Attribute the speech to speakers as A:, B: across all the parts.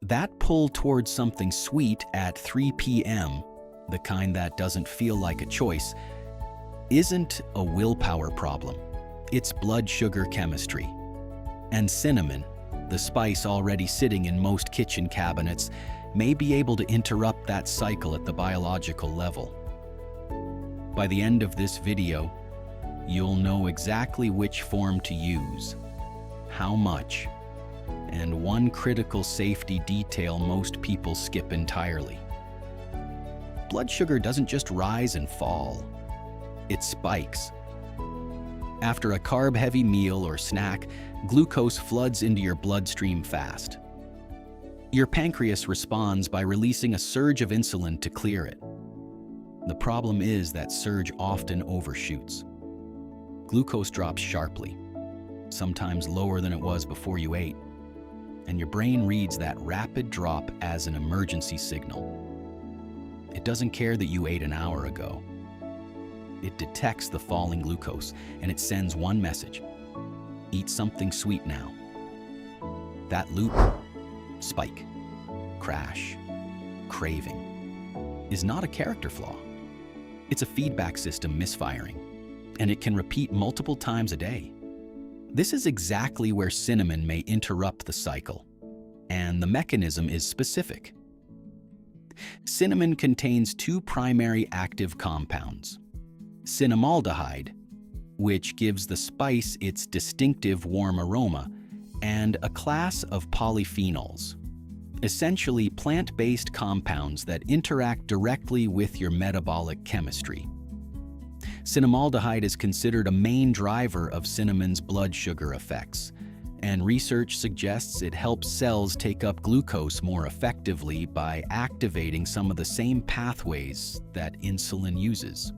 A: That pull towards something sweet at 3 p.m., the kind that doesn't feel like a choice, isn't a willpower problem. It's blood sugar chemistry. And cinnamon, the spice already sitting in most kitchen cabinets, may be able to interrupt that cycle at the biological level. By the end of this video, you'll know exactly which form to use, how much, and one critical safety detail most people skip entirely. Blood sugar doesn't just rise and fall, it spikes. After a carb-heavy meal or snack, glucose floods into your bloodstream fast. Your pancreas responds by releasing a surge of insulin to clear it. The problem is that surge often overshoots. Glucose drops sharply, sometimes lower than it was before you ate, and your brain reads that rapid drop as an emergency signal. It doesn't care that you ate an hour ago. It detects the falling glucose, and it sends one message: eat something sweet now. That loop, spike, crash, craving, is not a character flaw. It's a feedback system misfiring, and it can repeat multiple times a day. This is exactly where cinnamon may interrupt the cycle, and the mechanism is specific. Cinnamon contains two primary active compounds: cinnamaldehyde, which gives the spice its distinctive warm aroma, and a class of polyphenols, essentially plant-based compounds that interact directly with your metabolic chemistry. Cinnamaldehyde is considered a main driver of cinnamon's blood sugar effects, and research suggests it helps cells take up glucose more effectively by activating some of the same pathways that insulin uses.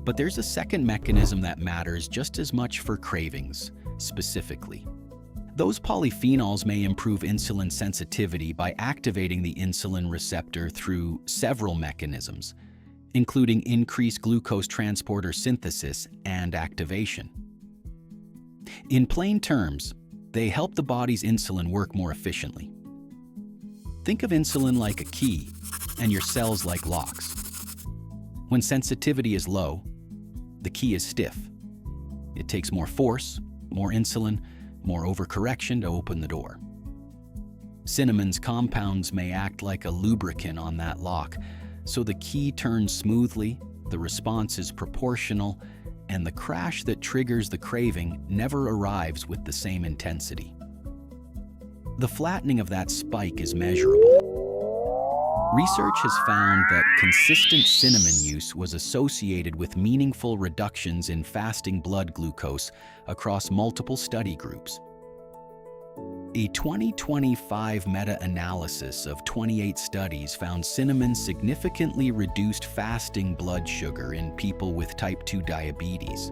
A: But there's a second mechanism that matters just as much for cravings, specifically. Those polyphenols may improve insulin sensitivity by activating the insulin receptor through several mechanisms, including increased glucose transporter synthesis and activation. In plain terms, they help the body's insulin work more efficiently. Think of insulin like a key and your cells like locks. When sensitivity is low, the key is stiff. It takes more force, more insulin, more overcorrection to open the door. Cinnamon's compounds may act like a lubricant on that lock, so the key turns smoothly, the response is proportional, and the crash that triggers the craving never arrives with the same intensity. The flattening of that spike is measurable. Research has found that consistent cinnamon use was associated with meaningful reductions in fasting blood glucose across multiple study groups. A 2025 meta-analysis of 28 studies found cinnamon significantly reduced fasting blood sugar in people with type 2 diabetes.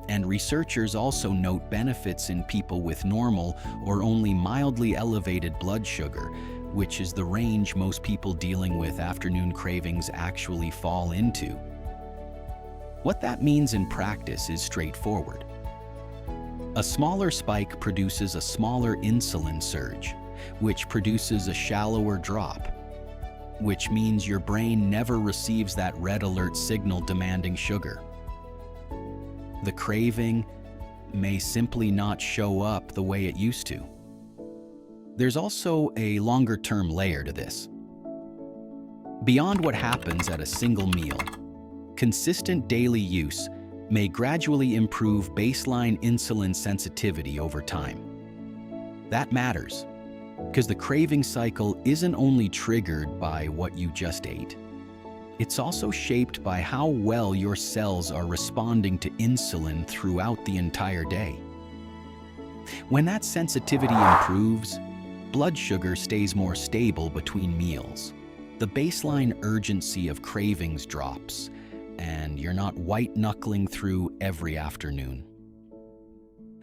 A: And researchers also note benefits in people with normal or only mildly elevated blood sugar, which is the range most people dealing with afternoon cravings actually fall into. What that means in practice is straightforward. A smaller spike produces a smaller insulin surge, which produces a shallower drop, which means your brain never receives that red alert signal demanding sugar. The craving may simply not show up the way it used to. There's also a longer-term layer to this. Beyond what happens at a single meal, consistent daily use may gradually improve baseline insulin sensitivity over time. That matters, because the craving cycle isn't only triggered by what you just ate. It's also shaped by how well your cells are responding to insulin throughout the entire day. When that sensitivity improves, blood sugar stays more stable between meals. The baseline urgency of cravings drops, and you're not white-knuckling through every afternoon.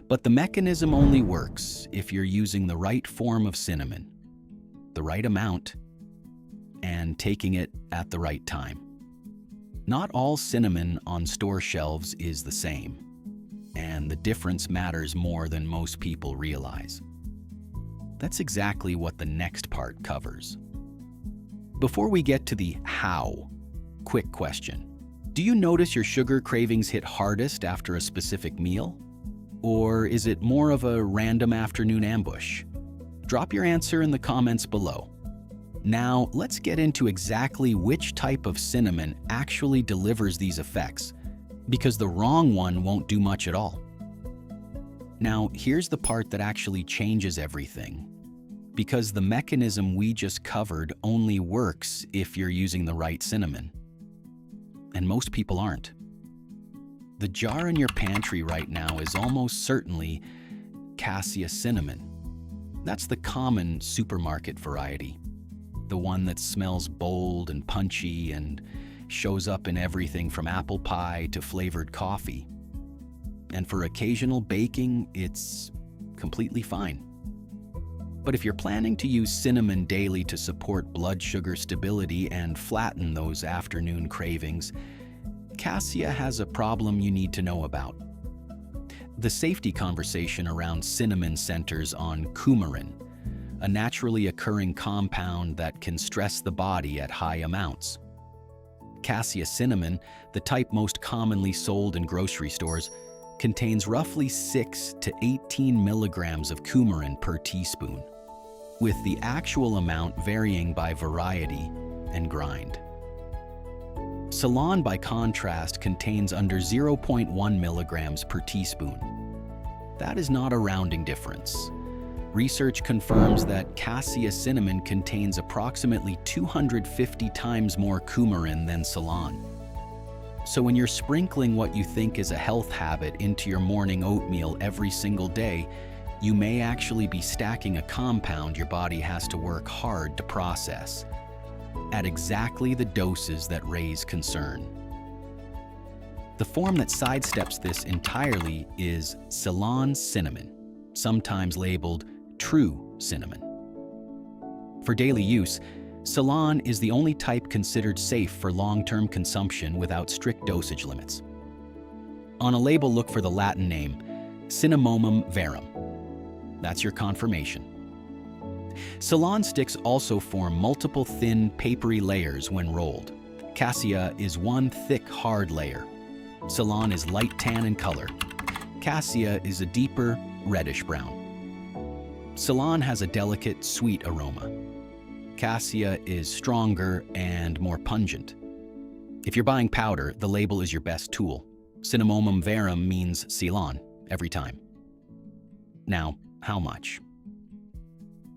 A: But the mechanism only works if you're using the right form of cinnamon, the right amount, and taking it at the right time. Not all cinnamon on store shelves is the same, and the difference matters more than most people realize. That's exactly what the next part covers. Before we get to the how, quick question. Do you notice your sugar cravings hit hardest after a specific meal? Or is it more of a random afternoon ambush? Drop your answer in the comments below. Now, let's get into exactly which type of cinnamon actually delivers these effects, because the wrong one won't do much at all. Now, here's the part that actually changes everything, because the mechanism we just covered only works if you're using the right cinnamon. And most people aren't. The jar in your pantry right now is almost certainly cassia cinnamon. That's the common supermarket variety, the one that smells bold and punchy and shows up in everything from apple pie to flavored coffee. And for occasional baking, it's completely fine. But if you're planning to use cinnamon daily to support blood sugar stability and flatten those afternoon cravings, cassia has a problem you need to know about. The safety conversation around cinnamon centers on coumarin, a naturally occurring compound that can stress the body at high amounts. Cassia cinnamon, the type most commonly sold in grocery stores, contains roughly 6 to 18 milligrams of coumarin per teaspoon, with the actual amount varying by variety and grind. Ceylon, by contrast, contains under 0.1 milligrams per teaspoon. That is not a rounding difference. Research confirms that cassia cinnamon contains approximately 250 times more coumarin than Ceylon. So when you're sprinkling what you think is a health habit into your morning oatmeal every single day, you may actually be stacking a compound your body has to work hard to process, at exactly the doses that raise concern. The form that sidesteps this entirely is Ceylon cinnamon, sometimes labeled true cinnamon. For daily use, Ceylon is the only type considered safe for long-term consumption without strict dosage limits. On a label, look for the Latin name, Cinnamomum verum. That's your confirmation. Ceylon sticks also form multiple thin, papery layers when rolled. Cassia is one thick, hard layer. Ceylon is light tan in color. Cassia is a deeper, reddish brown. Ceylon has a delicate, sweet aroma. Cassia is stronger and more pungent. If you're buying powder, the label is your best tool. Cinnamomum verum means Ceylon every time. Now, how much?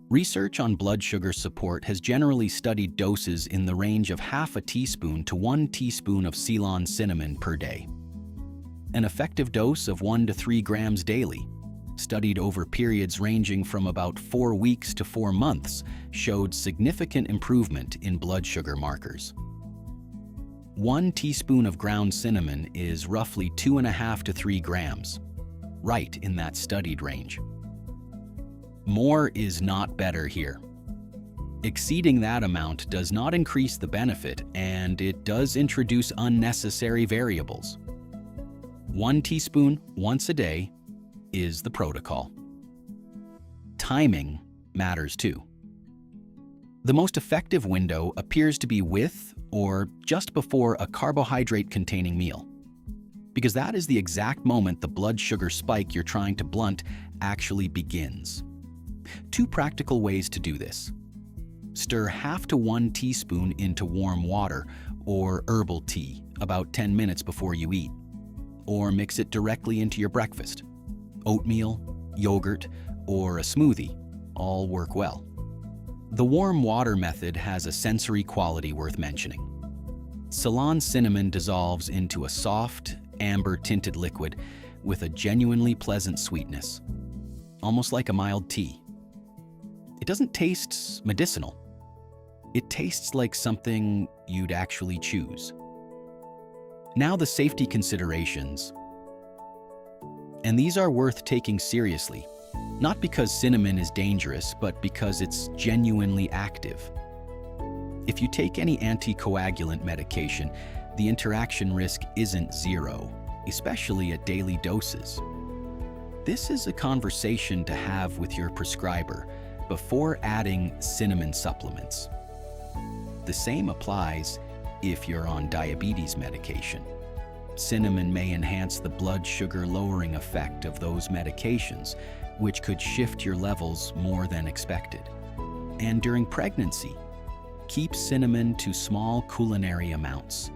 A: Research on blood sugar support has generally studied doses in the range of half a teaspoon to 1 teaspoon of Ceylon cinnamon per day. An effective dose of 1 to 3 grams daily, studied over periods ranging from about 4 weeks to 4 months, showed significant improvement in blood sugar markers. 1 teaspoon of ground cinnamon is roughly 2.5 to 3 grams, right in that studied range. More is not better here. Exceeding that amount does not increase the benefit, and it does introduce unnecessary variables. 1 teaspoon once a day is the protocol. Timing matters too. The most effective window appears to be with or just before a carbohydrate-containing meal, because that is the exact moment the blood sugar spike you're trying to blunt actually begins. 2 practical ways to do this. Stir half to 1 teaspoon into warm water or herbal tea about 10 minutes before you eat, or mix it directly into your breakfast. Oatmeal, yogurt, or a smoothie all work well. The warm water method has a sensory quality worth mentioning. Ceylon cinnamon dissolves into a soft, amber-tinted liquid with a genuinely pleasant sweetness, almost like a mild tea. It doesn't taste medicinal. It tastes like something you'd actually choose. Now the safety considerations. And these are worth taking seriously, not because cinnamon is dangerous, but because it's genuinely active. If you take any anticoagulant medication, the interaction risk isn't zero, especially at daily doses. This is a conversation to have with your prescriber, before adding cinnamon supplements. The same applies if you're on diabetes medication. Cinnamon may enhance the blood sugar lowering effect of those medications, which could shift your levels more than expected. And during pregnancy, keep cinnamon to small culinary amounts.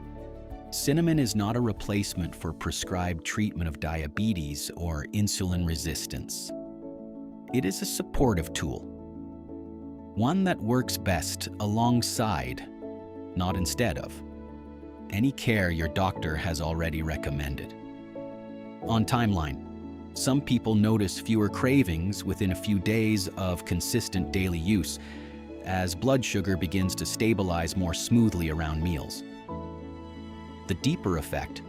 A: Cinnamon is not a replacement for prescribed treatment of diabetes or insulin resistance. It is a supportive tool, one that works best alongside, not instead of, any care your doctor has already recommended. On timeline, some people notice fewer cravings within a few days of consistent daily use, as blood sugar begins to stabilize more smoothly around meals. The deeper effect,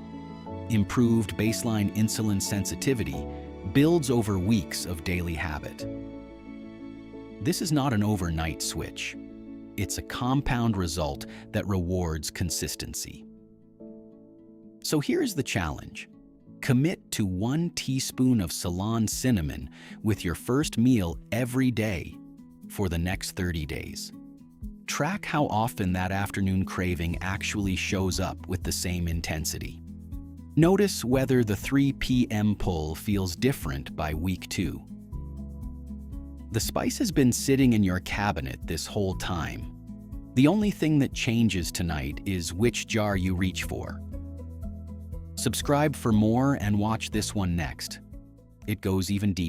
A: improved baseline insulin sensitivity, builds over weeks of daily habit. This is not an overnight switch. It's a compound result that rewards consistency. So here's the challenge. Commit to 1 teaspoon of Ceylon cinnamon with your first meal every day for the next 30 days. Track how often that afternoon craving actually shows up with the same intensity. Notice whether the 3 p.m. pull feels different by week 2. The spice has been sitting in your cabinet this whole time. The only thing that changes tonight is which jar you reach for. Subscribe for more and watch this one next. It goes even deeper.